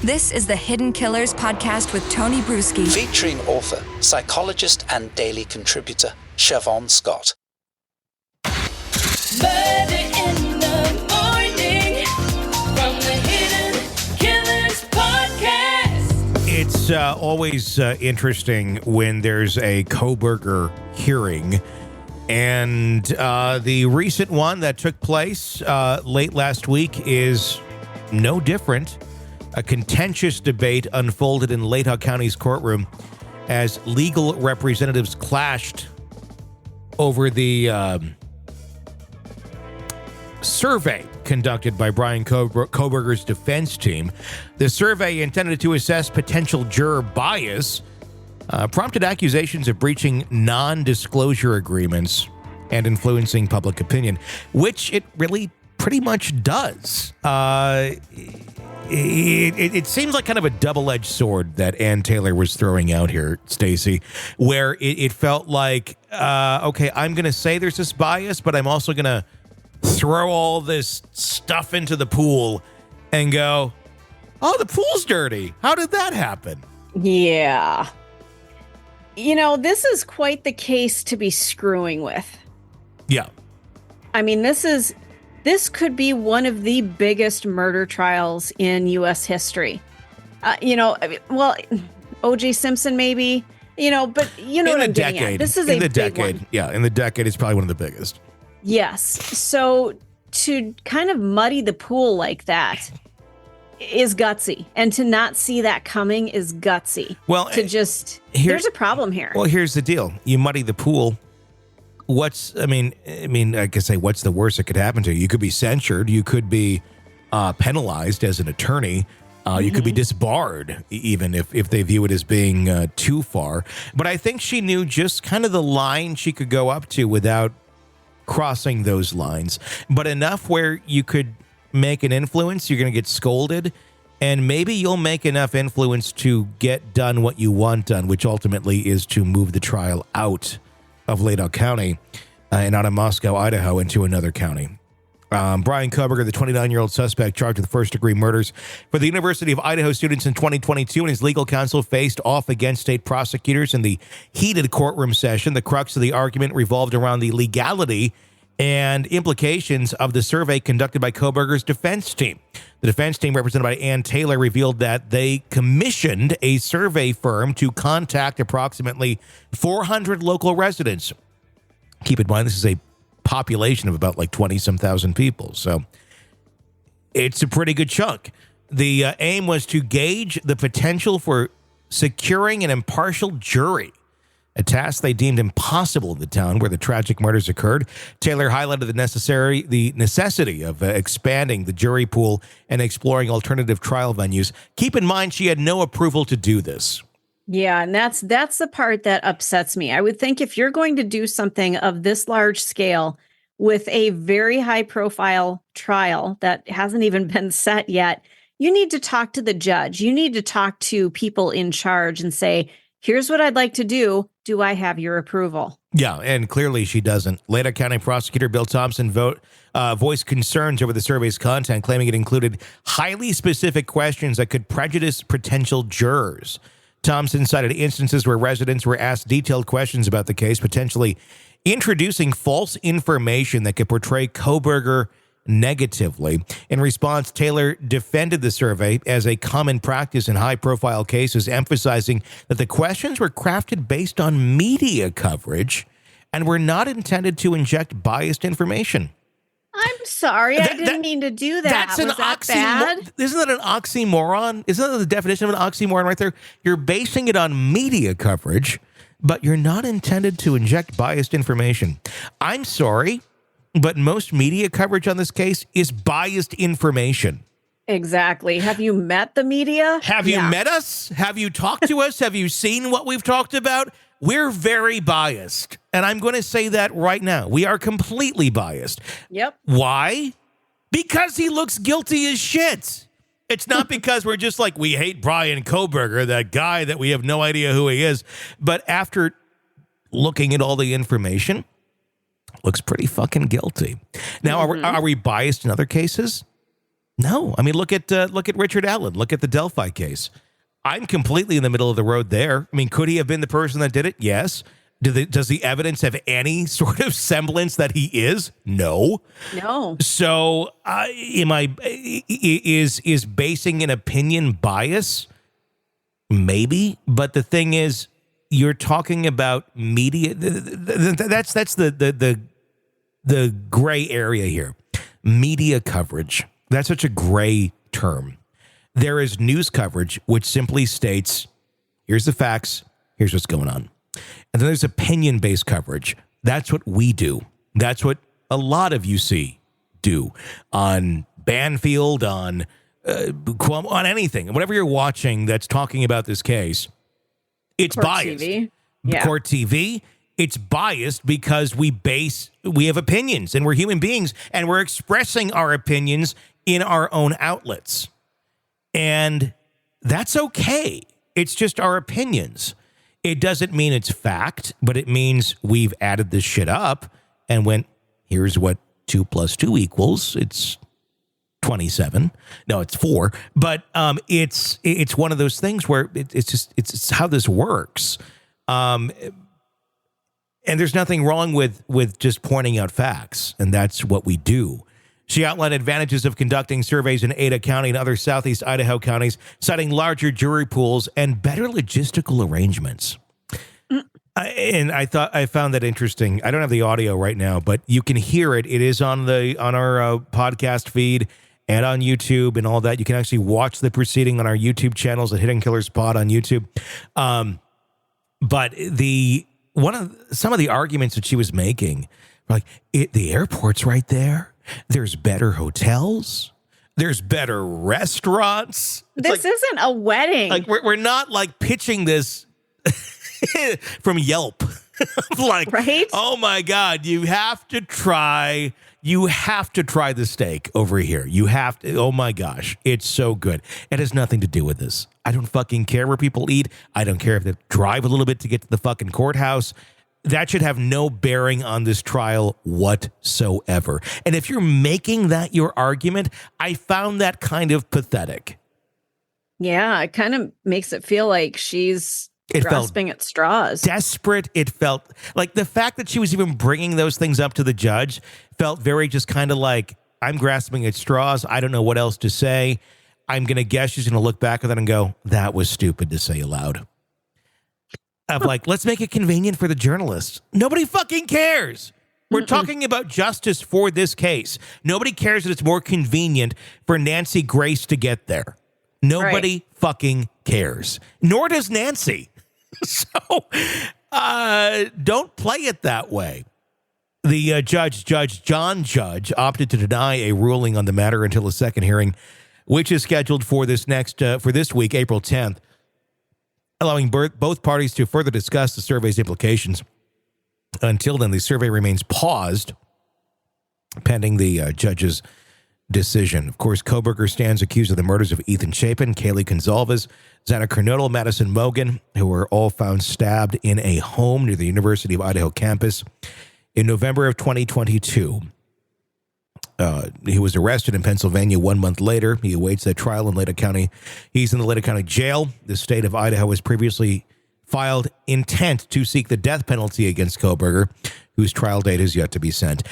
This is the Hidden Killers podcast with Tony Bruschi. Featuring author, psychologist, and daily contributor, Siobhan Scott. Murder in the morning from the Hidden Killers podcast. It's always interesting when there's a Kohberger hearing. And the recent one that took place late last week is no different. A contentious debate unfolded in Latah County's courtroom as legal representatives clashed over the survey conducted by Bryan Kohberger's defense team. The survey, intended to assess potential juror bias, prompted accusations of breaching non-disclosure agreements and influencing public opinion, which it really pretty much does. It seems like kind of a double-edged sword that Ann Taylor was throwing out here, Stacey, where it felt like, okay, I'm going to say there's this bias, but I'm also going to throw all this stuff into the pool and go, oh, the pool's dirty. How did that happen? Yeah. You know, this is quite the case to be screwing with. Yeah. I mean, this could be one of the biggest murder trials in U.S. history. O.J. Simpson maybe, but you know what I'm getting at. This is a big one. Yeah, in the decade, it's probably one of the biggest. Yes. So to kind of muddy the pool like that is gutsy. And to not see that coming is gutsy. Well, there's a problem here. Well, here's the deal. You muddy the pool. What's the worst that could happen to you? You could be censured. You could be penalized as an attorney. You could be disbarred, even if they view it as being too far. But I think she knew just kind of the line she could go up to without crossing those lines. But enough where you could make an influence. You're going to get scolded. And maybe you'll make enough influence to get done what you want done, which ultimately is to move the trial out of Latah County and out of Moscow, Idaho, into another county. Bryan Kohberger, the 29-year-old suspect charged with first-degree murders for the University of Idaho students in 2022, and his legal counsel faced off against state prosecutors in the heated courtroom session. The crux of the argument revolved around the legality and implications of the survey conducted by Kohberger's defense team. The defense team, represented by Ann Taylor, revealed that they commissioned a survey firm to contact approximately 400 local residents. Keep in mind, this is a population of about like 20-some thousand people, so it's a pretty good chunk. The aim was to gauge the potential for securing an impartial jury, a task they deemed impossible in the town where the tragic murders occurred. Taylor highlighted the necessity of expanding the jury pool and exploring alternative trial venues. Keep in mind, she had no approval to do this. Yeah, and that's the part that upsets me. I would think if you're going to do something of this large scale with a very high-profile trial that hasn't even been set yet, you need to talk to the judge. You need to talk to people in charge and say, here's what I'd like to do. Do I have your approval? Yeah, and clearly she doesn't. Latah County Prosecutor Bill Thompson voiced concerns over the survey's content, claiming it included highly specific questions that could prejudice potential jurors. Thompson cited instances where residents were asked detailed questions about the case, potentially introducing false information that could portray Kohberger negatively. In response, Taylor defended the survey as a common practice in high-profile cases, emphasizing that the questions were crafted based on media coverage and were not intended to inject biased information. I'm sorry, I didn't mean to do that. That's an oxymoron. Isn't that an oxymoron? Isn't that the definition of an oxymoron right there? You're basing it on media coverage, but you're not intended to inject biased information. I'm sorry, but most media coverage on this case is biased information. Exactly. Have you met the media? Have you met us? Have you talked to us? Have you seen what we've talked about? We're very biased. And I'm going to say that right now. We are completely biased. Yep. Why? Because he looks guilty as shit. It's not because we're just like, we hate Bryan Kohberger, that guy that we have no idea who he is. But after looking at all the information, looks pretty fucking guilty. Now, are we biased in other cases? No. I mean, look at Richard Allen. Look at the Delphi case. I'm completely in the middle of the road there. I mean, could he have been the person that did it? Yes. Does the evidence have any sort of semblance that he is? No. No. So, is basing an opinion bias? Maybe, but the thing is, you're talking about media. That's the gray area here. Media coverage. That's such a gray term. There is news coverage, which simply states, here's the facts, here's what's going on. And then there's opinion-based coverage. That's what we do. That's what a lot of you see do on Banfield, on anything. Whatever you're watching that's talking about this case, it's Court biased. TV. Yeah. Court TV, it's biased because we have opinions and we're human beings and we're expressing our opinions in our own outlets. And that's okay. It's just our opinions. It doesn't mean it's fact, but it means we've added this shit up and went, here's what 2 + 2 equals. It's 27. No, it's 4. But it's one of those things where it's how this works. And there's nothing wrong with just pointing out facts, and that's what we do. She outlined advantages of conducting surveys in Latah County and other southeast Idaho counties, citing larger jury pools and better logistical arrangements. And I found that interesting. I don't have the audio right now, but you can hear it. It is on our podcast feed and on YouTube and all that. You can actually watch the proceeding on our YouTube channels at Hidden Killers Pod on YouTube. But some of the arguments that she was making, like the airport's right there. There's better hotels. There's better restaurants. This isn't a wedding. Like we're not like pitching this from Yelp. Like, right? Oh my God, you have to try the steak over here. You have to. Oh my gosh, it's so good. It has nothing to do with this. I don't fucking care where people eat. I don't care if they drive a little bit to get to the fucking courthouse. That should have no bearing on this trial whatsoever. And if you're making that your argument, I found that kind of pathetic. Yeah, it kind of makes it feel like she's grasping at straws. Desperate. It felt like the fact that she was even bringing those things up to the judge felt very just kind of like, I'm grasping at straws. I don't know what else to say. I'm going to guess she's going to look back at that and go, that was stupid to say aloud. Of like, let's make it convenient for the journalists. Nobody fucking cares. We're talking about justice for this case. Nobody cares that it's more convenient for Nancy Grace to get there. Nobody fucking cares. Nor does Nancy. So don't play it that way. The Judge John Judge opted to deny a ruling on the matter until a second hearing, which is scheduled for this week, April 10th. Allowing both parties to further discuss the survey's implications. Until then, the survey remains paused pending the judge's decision. Of course, Kohberger stands accused of the murders of Ethan Chapin, Kaylee Gonzalez, Xana Kernodle, Madison Mogan, who were all found stabbed in a home near the University of Idaho campus in November of 2022. He was arrested in Pennsylvania 1 month later. He awaits that trial in Latah County. He's in the Latah County jail. The state of Idaho has previously filed intent to seek the death penalty against Kohberger, whose trial date is yet to be set.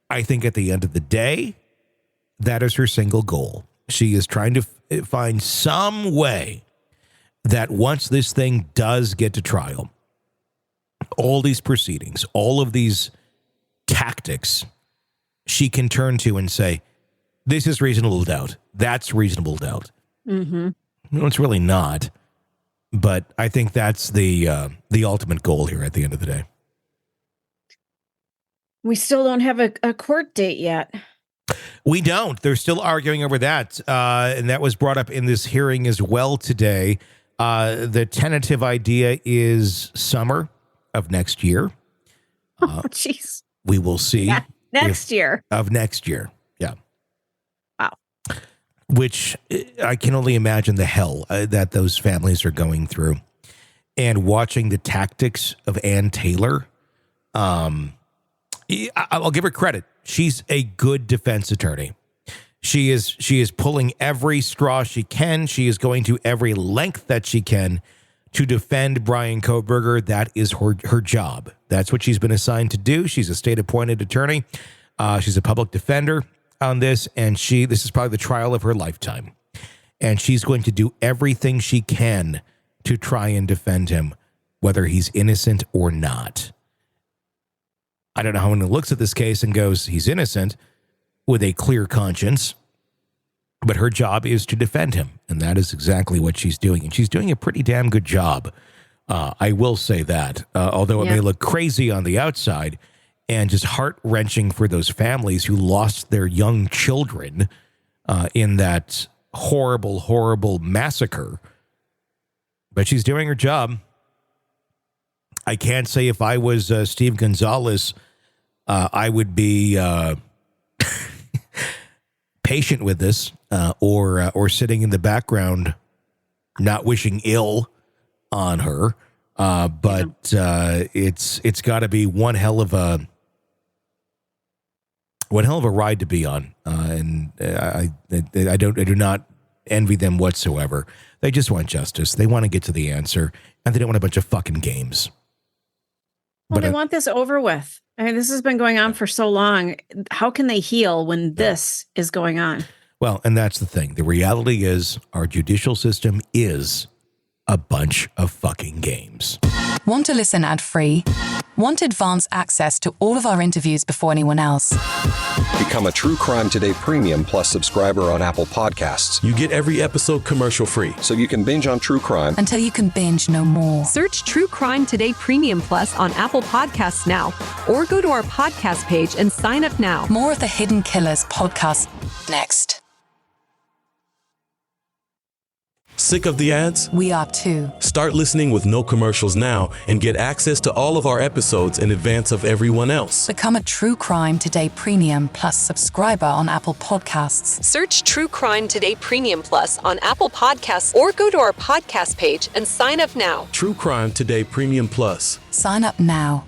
I think at the end of the day, that is her single goal. She is trying to find some way that once this thing does get to trial, all these proceedings, all of these tactics, she can turn to and say, this is reasonable doubt. That's reasonable doubt. Mm-hmm. No, it's really not. But I think that's the ultimate goal here at the end of the day. We still don't have a court date yet. We don't. They're still arguing over that. And that was brought up in this hearing as well today. The tentative idea is summer of next year. Oh, jeez. We will see. Yeah. Next year. Of next year. Yeah. Wow. Which I can only imagine the hell that those families are going through. And watching the tactics of Ann Taylor. I'll give her credit. She's a good defense attorney. She is pulling every straw she can. She is going to every length that she can to defend Bryan Kohberger. That is her job. That's what she's been assigned to do. She's a state-appointed attorney. She's a public defender on this, and this is probably the trial of her lifetime. And she's going to do everything she can to try and defend him, whether he's innocent or not. I don't know how anyone looks at this case and goes, he's innocent, with a clear conscience, but her job is to defend him, and that is exactly what she's doing, and she's doing a pretty damn good job. I will say that, although it may look crazy on the outside and just heart-wrenching for those families who lost their young children in that horrible, horrible massacre, but she's doing her job. I can't say if I was Steve Gonzalez, I would be patient with this, or sitting in the background, not wishing ill on her. But it's got to be one hell of a ride to be on. And I do not envy them whatsoever. They just want justice. They want to get to the answer, and they don't want a bunch of fucking games. Well, they want this over with. I mean, this has been going on for so long. How can they heal when this is going on? Well, and that's the thing. The reality is our judicial system is a bunch of fucking games. Want to listen ad-free? Want advanced access to all of our interviews before anyone else? Become a True Crime Today Premium Plus subscriber on Apple Podcasts. You get every episode commercial-free. So you can binge on true crime until you can binge no more. Search True Crime Today Premium Plus on Apple Podcasts now, or go to our podcast page and sign up now. More of the Hidden Killers podcast next. Sick of the ads? We are too. Start listening with no commercials now and get access to all of our episodes in advance of everyone else. Become a True Crime Today Premium Plus subscriber on Apple Podcasts. Search True Crime Today Premium Plus on Apple Podcasts, or go to our podcast page and sign up now. True Crime Today Premium Plus. Sign up now.